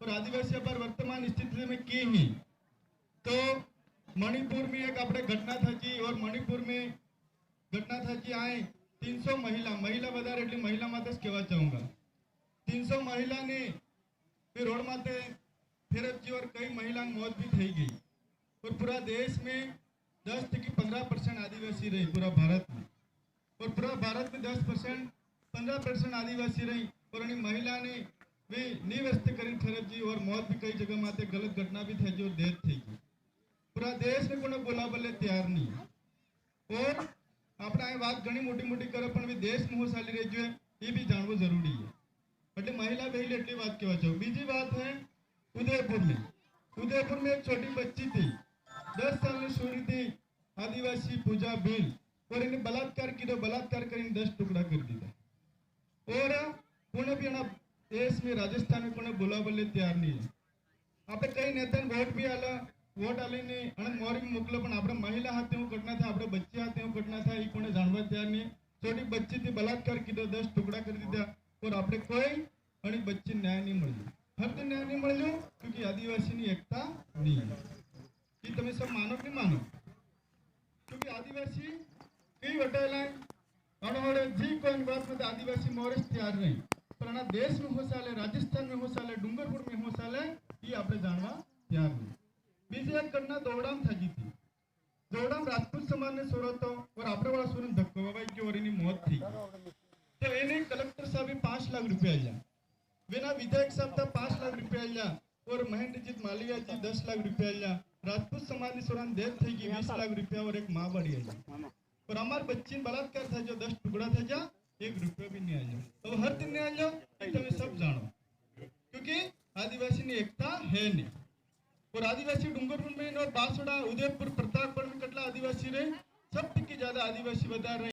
और आदिवासी पर वर्तमान स्थिति में की ही तो मणिपुर में एक अपने घटना थी और मणिपुर में घटना थी आए 300 महिला बता एटली महिला माते कहवा चाहूंगा 300 महिला ने फिर रोड माते फेरजी और कई महिला मौत भी थी गई और पूरा देश में 10-15% आदिवासी रही पूरा भारत में और पूरा भारत में 10-15% आदिवासी रही और महिला ने भी निव्यस्त करी फरजी और मौत भी कई जगह माते गलत घटना भी थी और डेथ थी गई पूरा देश में कोई बोला बल्ले तैयार नहीं और આપણે આ વાત ઘણી મોટી મોટી કરે પણ દેશમાં હું ચાલી રહી છે એ બી જાણવું જરૂરી છે એટલે મહિલા બહેલી એટલી વાત કહેવા ચાહું બીજી વાત है उदयपुर में एक छोटी बच्ची थी 10 साल की छोरी थी आदिवासी पूजा भील और इन्हें बलात्कार किया बलात्कार कर 10 टुकड़ा कर दिया और पुणे भी देश में राजस्थान में कोने बोला बोले तैयार नहीं है आप कई नेता वोट भी आला वोट आलीने અને મોરી મોકલો પણ આપણે મહિલા હાથે હું ઘટના થાય આપણે બચ્ચી હાથે હું ઘટના થાય એ કોને જાણવા તૈયાર નહીં છોટી બચ્ચીથી બલાત્કાર કીધો 10 ટુકડા કરી દીધા और આપણે કોઈ અને બચ્ચી ન્યાય નહીં મળ્યો હર તો ન્યાય નહીં મળ્યો क्योंकि આદિવાસીની એકતા નહીં એ તમે सब માનો કે માનો क्योंकि आदिवासी कई વટાયેલા અણવડે जी कोई बात में आदिवासी मोरेस तैयार नहीं पर આના देश में हो साले राजस्थान में हो साले डूंगरपुर में हो साले ये આપણે જાણવા तैयार नहीं बीजी एक घटना दौड़ाम थी थी दौड़ाम राजपूत समाज ने सोरो तो और आपरे वाला सोने धक्को बाबा की और इन्हीं मौत थी तो इन्हें कलेक्टर साहब 5 लाख रुपया लिया बिना विधायक साहब था 5 लाख रुपया लिया और महेंद्रजीत मालविया जी 10 लाख रुपया लिया राजपूत समाज ने सोरान डेथ थी कि 20 लाख रुपया और एक माँ बड़ी है और हमारे बच्ची बलात्कार था जो 10 टुकड़ा था जा 1 रुपया भी नहीं आया तो हर दिन नहीं आया तुम्हें सब जानो क्योंकि आदिवासी ने एकता है नहीं और आदिवासी डूंगरपुर में और बांसवाड़ा उदयपुर प्रतापगढ़ में कटला आदिवासी रहे सब की ज्यादा आदिवासी बता रहे